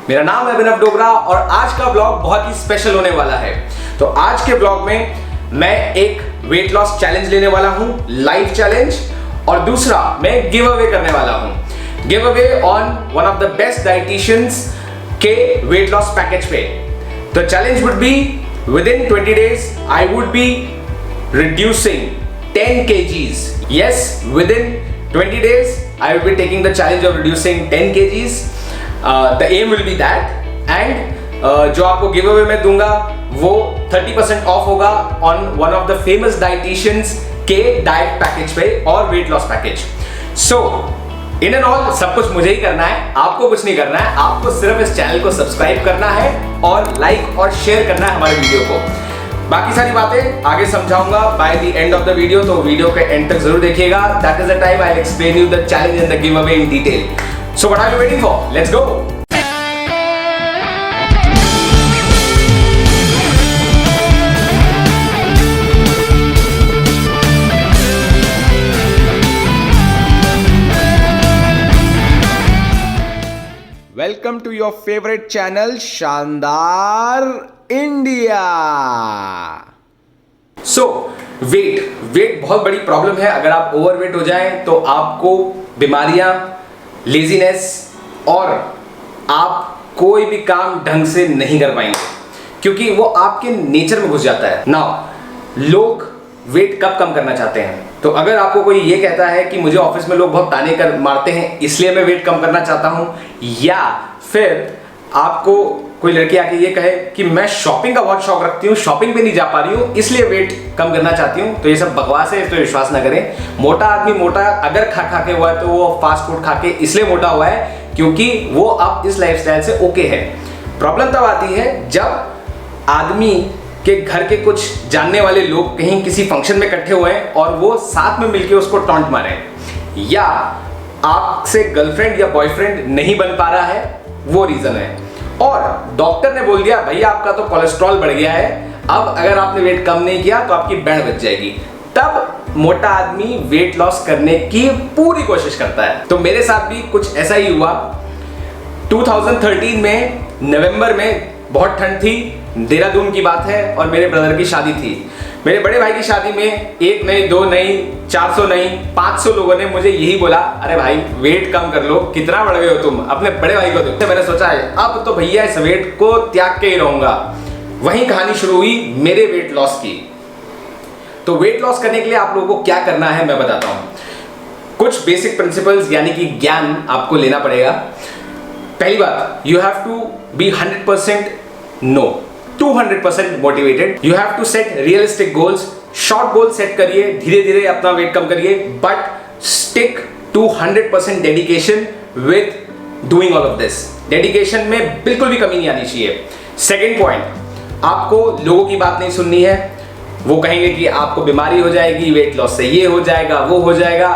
मेरा नाम है अभिनव डोगरा और आज का ब्लॉग बहुत ही स्पेशल होने वाला है। तो आज के ब्लॉग में मैं एक वेट लॉस चैलेंज लेने वाला हूं, लाइव चैलेंज, और दूसरा मैं गिव अवे करने वाला हूं, giveaway on one of the best dieticians के वेट लॉस पैकेज पे। तो challenge would be within 20 days I would be reducing 10 kgs. Yes, within 20 days I will be taking the challenge of reducing 10 kgs. The aim will be that, and जो आपको give away में दूंगा वो 30% of होगा on one of the famous dietitians के diet package पे और wait loss package. So in and all सब कुछ मुझे ही करना है, आपको कुछ नहीं करना है। आपको सिर्फ इस चैनल को सब्सक्राइब करना है और लाइक और शेयर करना है हमारे वीडियो को। बाकी सारी बातें आगे समझाऊंगा by the end of the video, तो वीडियो के एंड तक जरूर देखिएगा। That is the time I will explain you the challenge and the giveaway in detail. So what are you waiting for? Let's go. Welcome to your favourite channel Shandaar India. So weight बहुत बड़ी problem है। अगर आप overweight हो जाएं तो आपको बीमारियां, लेजीनेस और आप कोई भी काम ढंग से नहीं कर पाएंगे, क्योंकि वो आपके नेचर में घुस जाता है। नाउ लोग वेट कब कम करना चाहते हैं? तो अगर आपको कोई ये कहता है कि मुझे ऑफिस में लोग बहुत ताने कर मारते हैं इसलिए मैं वेट कम करना चाहता हूं, या फिर आपको कोई लड़की आके ये कहे कि मैं शॉपिंग का बहुत शौक रखती हूँ, शॉपिंग पे नहीं जा पा रही हूँ इसलिए वेट कम करना चाहती हूँ, तो ये सब बकवास है, इस पर विश्वास ना करें। मोटा आदमी मोटा अगर खा के हुआ है तो वो फास्ट फूड खा के इसलिए मोटा हुआ है क्योंकि वो अब इस लाइफस्टाइल से ओके है। प्रॉब्लम तब आती है जब आदमी के घर के कुछ जानने वाले लोग कहीं किसी फंक्शन में इकट्ठे हुए हैं और वो साथ में मिलके उसको टॉन्ट मारे, या आपसे गर्लफ्रेंड या बॉयफ्रेंड नहीं बन पा रहा है, वो रीजन है। और डॉक्टर ने बोल दिया भाई आपका तो कोलेस्ट्रॉल बढ़ गया है, अब अगर आपने वेट कम नहीं किया तो आपकी बैंड बच जाएगी। तब मोटा आदमी वेट लॉस करने की पूरी कोशिश करता है। तो मेरे साथ भी कुछ ऐसा ही हुआ। 2013 में नवंबर में बहुत ठंड थी, देहरादून की बात है, और मेरे ब्रदर की शादी थी। मेरे बड़े भाई की शादी में एक नहीं, दो नहीं, 400 नहीं, 500 लोगों ने मुझे यही बोला, अरे भाई वेट कम कर लो, कितना बढ़ गए हो तुम, अपने बड़े भाई को देखो। मैंने सोचा है अब तो भैया इस वेट को त्याग के ही रहूंगा। वहीं कहानी शुरू हुई मेरे वेट लॉस की। तो वेट लॉस करने के लिए आप लोगों को क्या करना है मैं बताता हूं। कुछ बेसिक प्रिंसिपल्स यानी कि ज्ञान आपको लेना पड़ेगा। पहली बात, you have to be 100% no, 200% motivated. You have to set realistic goals. Short goal set करिए, धीरे धीरे अपना वेट कम करिए, but stick to 100% dedication with doing all of this. Dedication में बिल्कुल भी कमी नहीं आनी चाहिए। सेकेंड पॉइंट, आपको लोगों की बात नहीं सुननी है। वो कहेंगे कि आपको बीमारी हो जाएगी, वेट लॉस से ये हो जाएगा, वो हो जाएगा,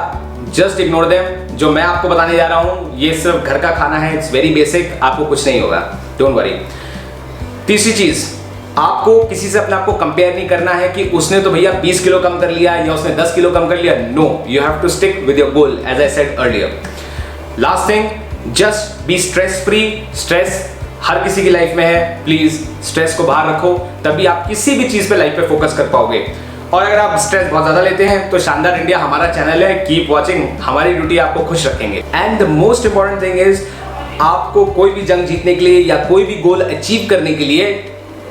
जस्ट इग्नोर देम। जो मैं आपको बताने जा रहा हूं ये सिर्फ घर का खाना है, इट्स वेरी बेसिक, आपको कुछ नहीं होगा, डोंट वरी। तीसरी चीज, आपको किसी से अपने आप को कंपेयर नहीं करना है कि उसने तो भैया 20 किलो कम कर लिया या उसने 10 किलो कम कर लिया। No, you have to stick with your goal as I said earlier. Last thing, just be stress free. Stress हर किसी की लाइफ में है, प्लीज स्ट्रेस को बाहर रखो, तभी आप किसी भी चीज पे लाइफ पे फोकस कर पाओगे। और अगर आप स्ट्रेस बहुत ज्यादा लेते हैं तो शानदार इंडिया हमारा चैनल है, कीप वॉचिंग, हमारी ड्यूटी आपको खुश रखेंगे। And the most important thing is, आपको कोई भी जंग जीतने के लिए या कोई भी गोल अचीव करने के लिए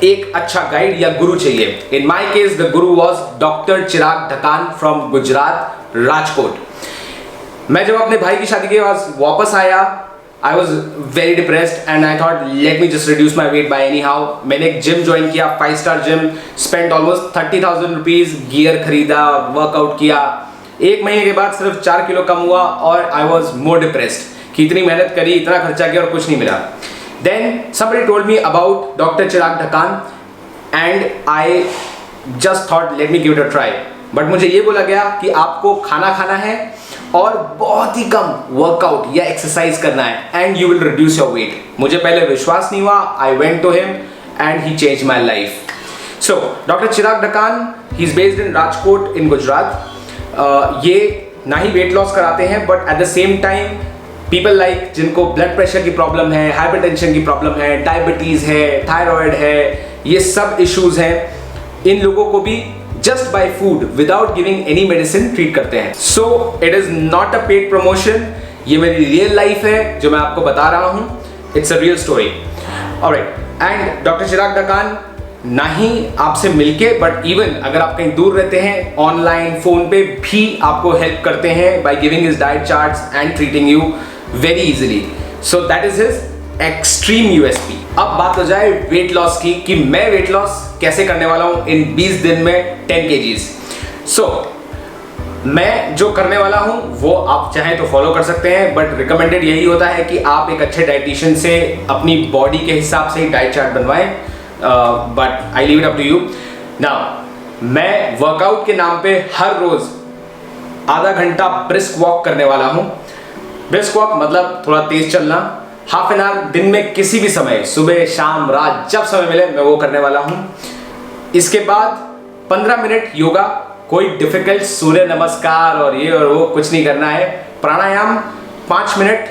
एक अच्छा गाइड या गुरु चाहिए। In my case the guru was doctor Chirag Dhakan from Gujarat, Rajkot. मैं जब अपने भाई की शादी के बाद वापस आया, I was very depressed and I thought let me just reduce my weight by anyhow। मैंने एक जिम ज्वाइन किया, 5-star gym, spent almost 30,000 rupees, gear खरीदा, वर्कआउट किया। एक महीने के बाद सिर्फ 4 किलो कम हुआ और I was more depressed कि इतनी मेहनत करी, इतना खर्चा किया और कुछ नहीं मिला। Then somebody told me about Dr. Chirag Dhakan and I just thought let me give it a try। But मुझे ये बोला गया कि आपको खाना खाना है और बहुत ही कम वर्कआउट या एक्सरसाइज करना है and you will reduce your weight. मुझे पहले विश्वास नहीं हुआ, I went to him and he change my life. So doctor Chirag Dhakan, he is based in Rajkot in Gujarat. ये ना ही वेट लॉस कराते हैं but at the same time people like जिनको ब्लड प्रेशर की प्रॉब्लम है, हाइपरटेंशन की प्रॉब्लम है, डायबिटीज है, थायराइड है, ये सब इश्यूज हैं, इन लोगों को भी just by food without giving any medicine treat करते हैं। So it is not a paid promotion, ये मेरी रियल लाइफ है जो मैं आपको बता रहा हूं। It's a real story. Alright, and doctor Chirag Dhakan ना ही आपसे मिलके बट इवन अगर आप कहीं दूर रहते हैं, ऑनलाइन फोन पे भी आपको हेल्प करते हैं by giving his diet charts and treating you very easily. So that is his extreme USP. अब बात हो जाए वेट लॉस की कि मैं वेट लॉस कैसे करने वाला हूं इन 20 दिन में 10 kgs। सो मैं जो करने वाला हूं वो आप चाहें तो फॉलो कर सकते हैं, बट रिकमेंडेड यही होता है कि आप एक अच्छे डाइटिशियन से अपनी बॉडी के हिसाब से ही डाइट चार्ट बनवाएं, but I leave it up to you. Now मैं वर्कआउट के नाम पे हर रोज आधा घंटा ब्रिस्क वॉक करने वाला हूं। ब्रिस्क वॉक मतलब थोड़ा तेज चलना, हाफ एन आवर दिन में किसी भी समय, सुबह शाम रात जब समय मिले मैं वो करने वाला हूं। इसके बाद 15 मिनट योगा, कोई डिफिकल्ट सूर्य नमस्कार और ये और वो कुछ नहीं करना है। Pranayam 5 minute,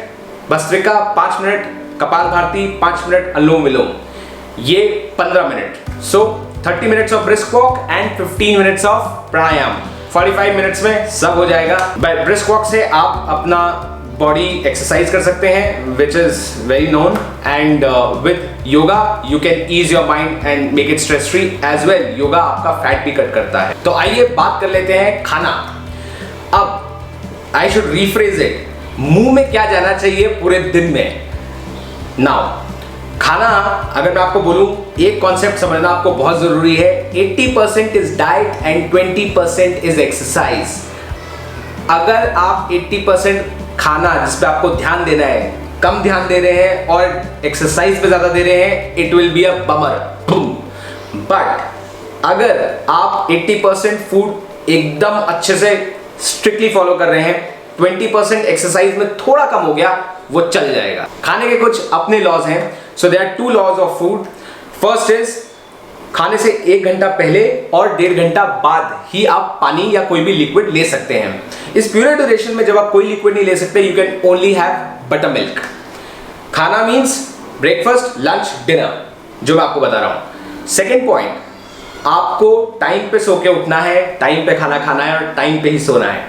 bhastrika 5 minute, kapalbhati 5 minute, anulom vilom ये 15 minute. So 30 minutes of brisk walk and 15 minutes of pranayam, 45 minutes में सब हो जाएगा। बाय ब्रिस्क वॉक से आप अपना बॉडी एक्सरसाइज कर सकते हैं which is very known, and with yoga you can ease your mind and make it stress free as well. Yoga आपका फैट भी कट करता है। तो आइए बात कर लेते हैं खाना। अब आई शुड रीफ्रेज इट, मुंह में क्या जाना चाहिए पूरे दिन में। नाउ खाना अगर मैं आपको बोलूं, एक कॉन्सेप्ट समझना आपको बहुत जरूरी है। 80% is diet and 20% is exercise. अगर आप 80% खाना जिस पे आपको ध्यान देना है कम ध्यान दे रहे हैं और एक्सरसाइज पे ज्यादा दे रहे हैं, it will be a bummer. But अगर आप 80% फूड एकदम अच्छे से स्ट्रिक्टली फॉलो कर रहे हैं, 20% एक्सरसाइज में थोड़ा कम हो गया, वो चल जाएगा। खाने के कुछ अपने लॉज हैं। So there are 2 laws of food. First is खाने से 1 घंटा पहले और 1.5 घंटा बाद ही आप पानी या कोई भी लिक्विड ले सकते हैं। इस पीरियड ड्यूरेशन में जब आप कोई लिक्विड नहीं ले सकते, you can only have butter milk. खाना मीन्स ब्रेकफास्ट, लंच, डिनर, जो मैं आपको बता रहा हूं। सेकेंड पॉइंट, आपको टाइम पे सो के उठना है, टाइम पे खाना खाना है और टाइम पे ही सोना है।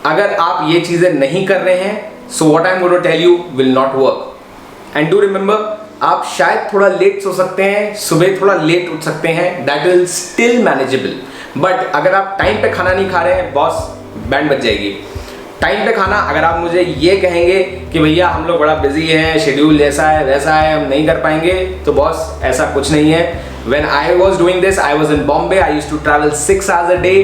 अगर आप ये चीजें नहीं कर रहे हैं, so what I am going to tell you will not work. And do remember, आप शायद थोड़ा लेट सो सकते हैं, सुबह थोड़ा लेट उठ सकते हैं, that is still manageable. But अगर आप टाइम पे खाना नहीं खा रहे हैं, बॉस बैंड बज जाएगी। टाइम पे खाना, अगर आप मुझे ये कहेंगे कि भैया हम लोग बड़ा बिजी हैं, शेड्यूल ऐसा है वैसा है, हम नहीं कर पाएंगे, तो बॉस ऐसा कुछ नहीं है। When I was doing this, I was in Bombay, I used to travel 6 hours a day,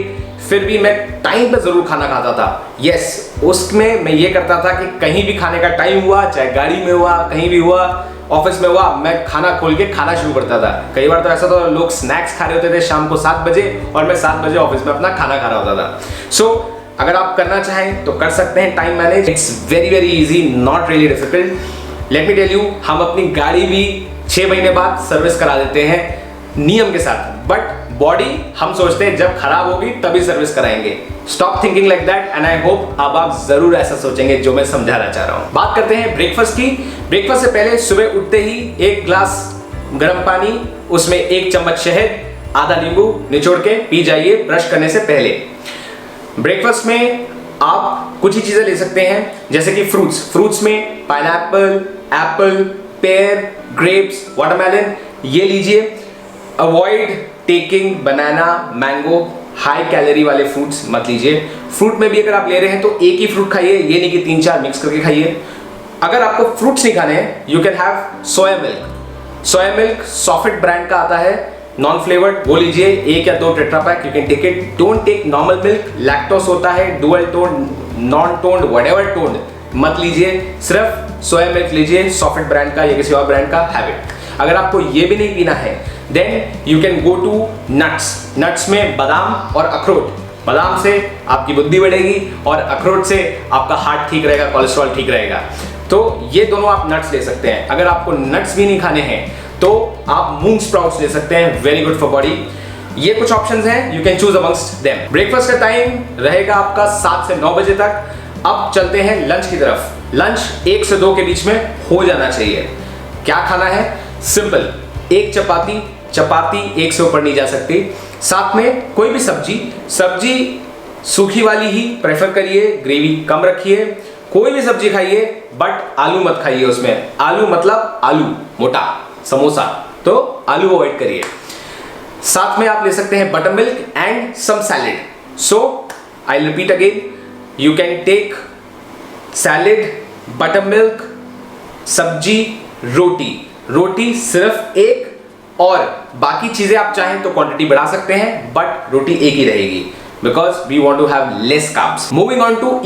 फिर भी मैं टाइम पे जरूर खाना खाता था। यस, उसमें मैं ये करता था कि कहीं भी खाने का टाइम हुआ, चाहे गाड़ी में हुआ, कहीं भी हुआ, ऑफिस में हुआ, मैं खाना खोल के खाना शुरू करता था। कई बार तो ऐसा तो लोग स्नैक्स खा रहे होते थे शाम को 7 बजे और मैं 7 बजे ऑफिस में अपना खाना खा रहा होता था। सो अगर आप करना चाहें तो कर सकते हैं time manage. It's very very easy, not really difficult. Let me tell you, हम अपनी गाड़ी भी 6 महीने बाद सर्विस करा देते हैं नियम के साथ, बट बॉडी हम सोचते हैं जब खराब होगी तभी सर्विस कराएंगे। Stop thinking like that and I hope अब आप जरूर ऐसा सोचेंगे जो मैं समझाना चाह रहा हूं। बात करते हैं ब्रेकफास्ट की। ब्रेकफास्ट से पहले सुबह उठते ही 1 ग्लास गर्म पानी, उसमें 1 चम्मच शहद, आधा नींबू निचोड़ के पी जाइए ब्रश करने से पहले। ब्रेकफास्ट में आप कुछ ही चीजें ले सकते हैं, जैसे कि फ्रूट्स में pineapple, Apple, pair, grapes, watermelon, ये लीजिए। अवॉइड टेकिंग बनाना, मैंगो, हाई कैलोरी वाले फ्रूट्स मत लीजिए। फ्रूट में भी अगर आप ले रहे हैं तो एक ही फ्रूट खाइए, ये नहीं कि 3-4 मिक्स करके खाइए। अगर आपको फ्रूट्स नहीं खाने हैं, you can have soya milk. Soya milk soffit brand का आता है, नॉन फ्लेवर्ड, वो लीजिए 1 या 2 tetra pack, you can take it. Don't take normal milk, lactose होता है, dual tone, non toned, whatever toned मत लीजिए, सिर्फ सोया मिल्क लीजिए सॉफिट ब्रांड का या किसी और ब्रांड का, हैव इट। अगर आपको ये भी नहीं पीना है, then you can go to nuts. Nuts में बादाम और अखरोट। बादाम से आपकी बुद्धि बढ़ेगी और अखरोट से आपका हार्ट ठीक रहेगा, कोलेस्ट्रॉल ठीक रहेगा। तो ये दोनों आप नट्स ले सकते हैं। अगर आपको नट्स भी नहीं खाने हैं तो आप मूंग स्प्राउट्स ले सकते हैं, वेरी गुड फॉर बॉडी। ये कुछ ऑप्शंस हैं, you can choose amongst them. Breakfast का टाइम रहेगा आपका 7 से 9 बजे तक। अब चलते हैं लंच की तरफ। लंच 1 से 2 के बीच में हो जाना चाहिए। क्या खाना है? सिंपल, एक चपाती, चपाती 1 से ऊपर नहीं जा सकती। साथ में कोई भी सब्जी सूखी वाली ही प्रेफर करिए, ग्रेवी कम रखिए। कोई भी सब्जी खाइए बट आलू मत खाइए उसमें। आलू मतलब आलू मोटा समोसा, तो आलू अवॉइड करिए। साथ में आप ले सकते हैं butter milk and some salad. So I repeat again, you can take salad, butter milk, सब्जी, रोटी सिर्फ एक, और बाकी चीजें आप चाहें तो क्वांटिटी बढ़ा सकते हैं, बट रोटी एक ही रहेगी because we want to have less carbs. Moving on to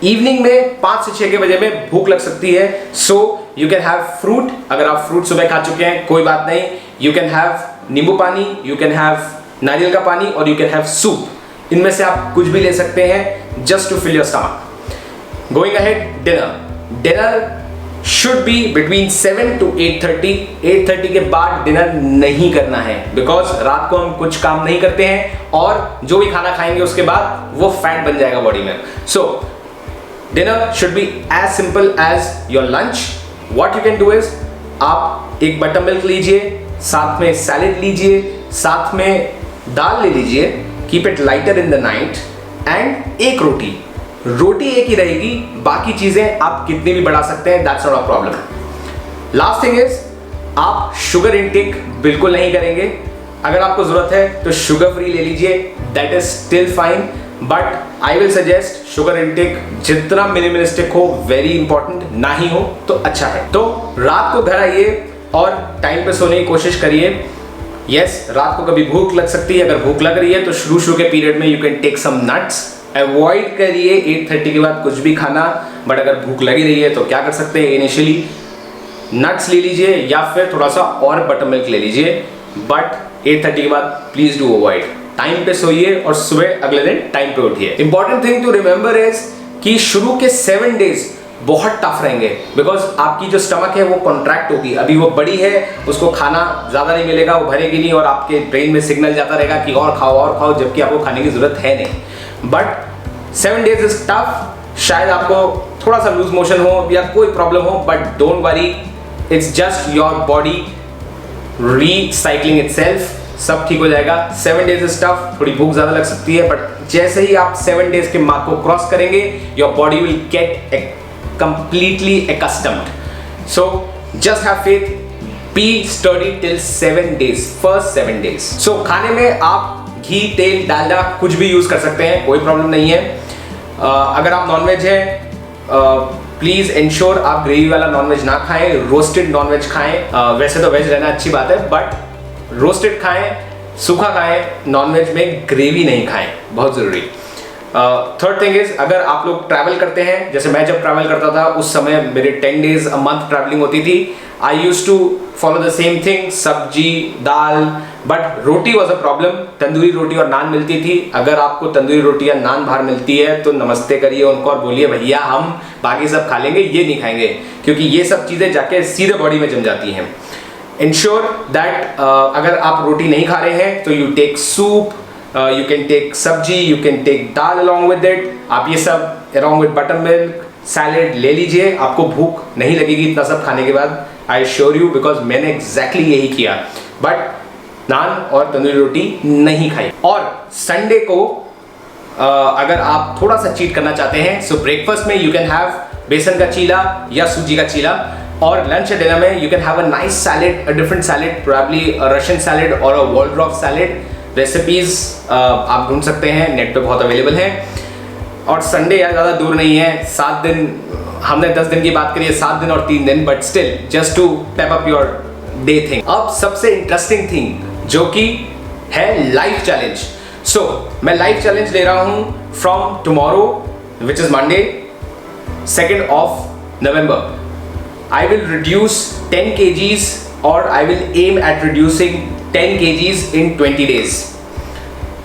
evening में 5 से 6 के बजे में भूख लग सकती है। So you can have fruit. अगर आप फ्रूट सुबह खा चुके हैं कोई बात नहीं, यू कैन हैव नींबू पानी, यू कैन हैव नारियल का पानी, और यू कैन हैव सूप। इनमें से आप कुछ भी ले सकते हैं just to fill your stomach. Going ahead, dinner should be between 7 to 8:30। 8:30 के बाद डिनर नहीं करना है बिकॉज रात को हम कुछ काम नहीं करते हैं और जो भी खाना खाएंगे उसके बाद वो फैट बन जाएगा बॉडी में। So dinner should be as simple as your lunch. What you can do is, आप एक बटर मिल्क लीजिए, साथ में सैलेड लीजिए, साथ में दाल ले लीजिए, keep it lighter in the night, and एक रोटी एक ही रहेगी, बाकी चीजें आप कितनी भी बढ़ा सकते हैं, that's not a problem. Last thing is, आप शुगर इनटेक बिल्कुल नहीं करेंगे। अगर आपको जरूरत है तो शुगर फ्री ले लीजिए, that is still fine, but I will suggest sugar intake जितना मिनिमलिस्टिक हो, वेरी इंपॉर्टेंट, ना ही हो तो अच्छा है। तो रात को घर आइए और टाइम पे सोने की कोशिश करिए। यस, रात को कभी भूख लग सकती है, अगर भूख लग रही है तो शुरू के पीरियड में you can take some nuts. Avoid करिए 8:30 के बाद कुछ भी खाना, बट अगर भूख लगी रही है तो क्या कर सकते हैं, इनिशियली नट्स ले लीजिए या फिर थोड़ा सा और बटर मिल्क ले लीजिए, बट 8:30 के बाद प्लीज डू अवॉइड। टाइम पे सोइए और सुबह अगले दिन टाइम पे उठिए। Important thing to remember is कि शुरू के 7 डेज बहुत टफ रहेंगे बिकॉज आपकी जो स्टमक है वो कॉन्ट्रैक्ट होगी, अभी वो बड़ी है, उसको खाना ज्यादा नहीं मिलेगा, वो भरेगी नहीं और आपके ब्रेन में सिग्नल जाता रहेगा कि और खाओ, जबकि आपको खाने की जरूरत है नहीं। But 7 days is tough. शायद आपको थोड़ा सा लूज मोशन हो या कोई प्रॉब्लम हो, but don't worry, it's just your body recycling itself, सब ठीक हो जाएगा। 7 डेज इज टफ, थोड़ी भूख ज्यादा लग सकती है, बट जैसे ही आप 7 डेज के मार्क को क्रॉस करेंगे, your body will get completely accustomed. So just have faith, be sturdy till 7 days, first 7 days. So खाने में आप घी, तेल, डालडा कुछ भी यूज कर सकते हैं, कोई प्रॉब्लम नहीं है। अगर आप नॉनवेज हैं, प्लीज इंश्योर आप ग्रेवी वाला नॉनवेज ना खाएं, रोस्टेड नॉनवेज खाएं। वैसे तो वेज रहना अच्छी बात है, बट रोस्टेड खाएं, सूखा खाएं, नॉनवेज में ग्रेवी नहीं खाएं, बहुत जरूरी। थर्ड थिंग इज, अगर आप लोग ट्रैवल करते हैं, जैसे मैं जब ट्रैवल करता था उस समय मेरे 10 डेज अ मंथ ट्रैवलिंग होती थी, I use to follow the same thing, sabzi, dal, but roti was a problem. Tandoori roti और नान मिलती थी। अगर आपको तंदूरी रोटी या नान बाहर मिलती है तो नमस्ते करिए उनको और बोलिए भैया हम बाकी सब खा लेंगे, ये नहीं खाएंगे, क्योंकि ये सब चीज़ें जाके सीधे बॉडी में जम जाती हैं। इंश्योर दैट अगर आप रोटी नहीं खा रहे हैं तो you take soup, you can take सब्जी, you can take दाल along with it। आप ये सब along with butter milk, salad ले लीजिए, आपको भूख नहीं लगेगी इतना सब खाने के बाद, आई श्योर यू, बिकॉज मैंने एग्जैक्टली यही किया। बट नान और तंदूरी रोटी नहीं खाई। और संडे को अगर आप थोड़ा सा चीट करना चाहते हैं, सो ब्रेकफास्ट में यू कैन हैव बेसन का चीला या सूजी का चीला, और लंच या डिनर में you can have a nice salad, a different salad, probably a Russian salad और अ वॉलड्रॉफ सैलेड। रेसिपीज आप ढूंढ सकते हैं, नेट पे बहुत अवेलेबल हैं। और संडे यार ज़्यादा दूर नहीं है, 7 दिन, हमने 10 दिन की बात करी है, 7 दिन और 3 दिन, but still just to tap up your day thing. अब सबसे इंटरेस्टिंग थिंग जो कि है लाइफ चैलेंज। सो मैं लाइफ चैलेंज ले रहा हूं from tomorrow which is Monday 2nd of November। I will reduce 10 kgs or I will aim at reducing 10 kgs in 20 days।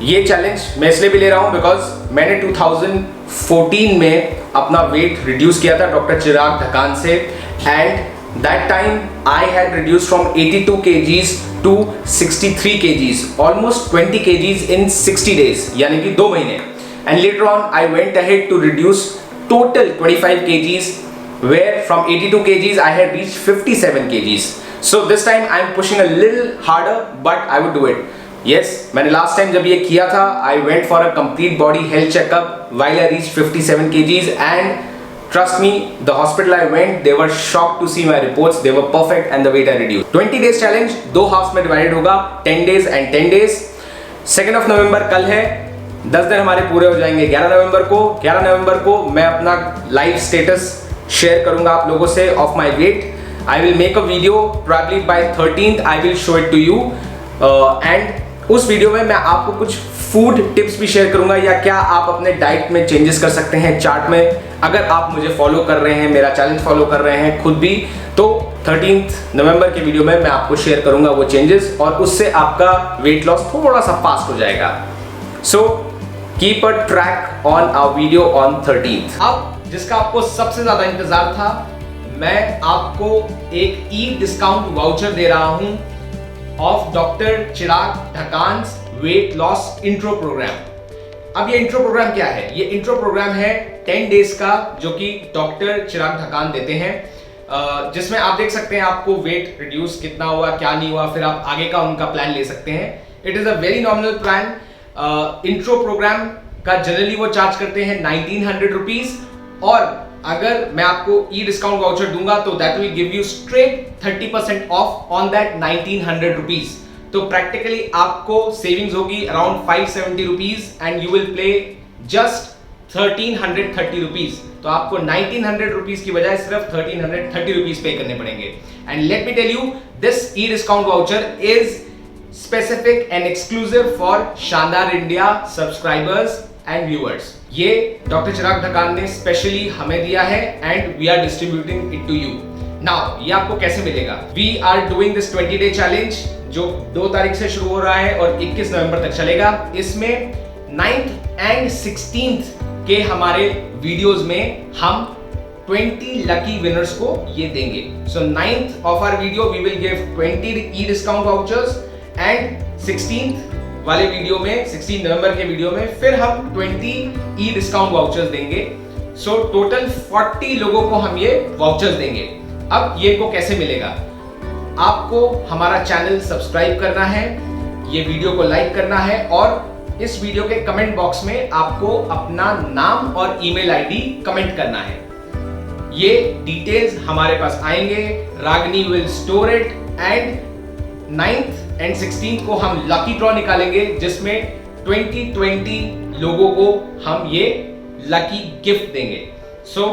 ये चैलेंज मैं इसलिए भी ले रहा हूँ बिकॉज मैंने 2014 में अपना वेट रिड्यूस किया था डॉक्टर चिराग ढकान से, and that time I had reduce from 82 kgs to 63 kgs, almost 20 kgs in 60 days, यानी कि 2 महीने। And later on I went ahead to reduce total 25 kgs where from 82 kgs I had reached 57 kgs. So this time I am pushing a little harder, but I would do it. Yes, मैंने last time जब ये किया था, I went for a complete body health checkup while I reached 57 kgs, and trust me, the hospital I went, they were shocked to see my reports. They were perfect and the weight I reduced. 20 days challenge 2 halves में divided होगा, 10 days and 10 days. 2nd of November कल है, 10 दिन हमारे पूरे हो जाएंगे 11 नवंबर को। 11 नवंबर को मैं अपना लाइव स्टेटस शेयर करूंगा आप लोगों से of my weight. I will make a video probably by 13th. I will show it to you and उस वीडियो में मैं आपको कुछ फूड टिप्स भी शेयर करूंगा, या क्या आप अपने डाइट में चेंजेस कर सकते हैं चार्ट में। अगर आप मुझे फॉलो कर रहे हैं, मेरा चैलेंज फॉलो कर रहे हैं खुद भी, तो 13 नवंबर के वीडियो में मैं आपको शेयर करूंगा वो चेंजेस, और उससे आपका वेट लॉस थोड़ा सा फास्ट हो जाएगा। So keep a track on our video on 13th। अब जिसका आपको सबसे ज्यादा इंतजार था, मैं आपको एक ई डिस्काउंट वाउचर दे रहा हूं of doctor Chirag Dhakan's weight loss intro program. अब ये इंट्रो प्रोग्राम क्या है? ये इंट्रो प्रोग्राम है 10 डेज का, जो कि डॉक्टर चिराग ढकान देते हैं, जिसमें आप देख सकते हैं आपको वेट रिड्यूस कितना हुआ, क्या नहीं हुआ, फिर आप आगे का उनका प्लान ले सकते हैं। It is a very nominal plan. Intro program का जनरली वो चार्ज करते हैं 1900 रुपीज, और अगर मैं आपको ई डिस्काउंट वाउचर दूंगा तो that will give you straight 30% of on that 1900 rupees. तो प्रैक्टिकली आपको सेविंग्स होगी around 570 rupees and you will play just 1330 rupees. तो आपको 1900 रुपीज की बजाय सिर्फ 1330 रुपीज पे करने पड़ेंगे। And let me tell you, this e discount voucher is specific and exclusive for Shandaar India subscribers and viewers. ये डॉक्टर चिराग ढकान ने स्पेशली हमें दिया है and we are distributing it to you. Now ये आपको कैसे मिलेगा? We are doing this 20 day challenge, जो 2 तारीख से शुरू हो रहा है और 21 नवंबर तक चलेगा। इसमें 9th एंड 16th के हमारे वीडियोस में हम 20 लकी विनर्स को ये देंगे। So 9th of our video we will give 20 e discount vouchers, and 16th वाले वीडियो में, 16 नवंबर के वीडियो में फिर हम 20 ई डिस्काउंट वाउचर्स देंगे। सो टोटल 40 लोगों को हम ये वाउचर्स देंगे। अब ये को कैसे मिलेगा? आपको हमारा चैनल सब्सक्राइब करना है, ये वीडियो को लाइक करना है, और इस वीडियो के कमेंट बॉक्स में आपको अपना नाम और ईमेल आईडी कमेंट करना है। ये डिटेल्स हमारे पास आएंगे, Ragini will store it, and 9th and 16th को हम लकी ड्रॉ निकालेंगे, जिसमें 20 लोगों को हम ये लकी गिफ्ट देंगे। सो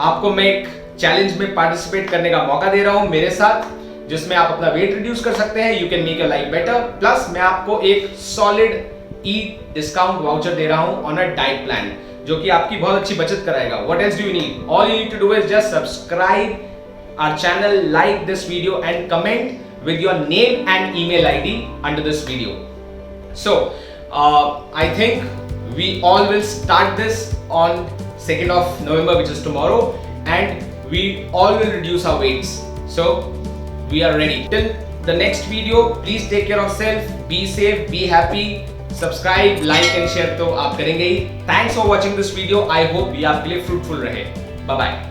आपको मैं एक चैलेंज में पार्टिसिपेट करने का मौका दे रहा हूं मेरे साथ, जिसमें आप अपना वेट रिड्यूस कर सकते हैं, you can make your life better, plus मैं आपको एक सॉलिड ई डिस्काउंट वाउचर दे रहा हूं ऑन अ डाइट प्लान, जो कि आपकी बहुत अच्छी बचत कराएगा। What else do you need? All you need to do is just subscribe our channel, like this video and comment with your name and email ID under this video. So I think we all will start this on 2nd of November, which is tomorrow, and we all will reduce our weights. So we are ready. Till the next video, please take care of yourself, be safe, be happy, subscribe, like and share तो आप करेंगे ही। Thanks for watching this video. I hope ये आपके लिए fruitful रहे। Bye bye.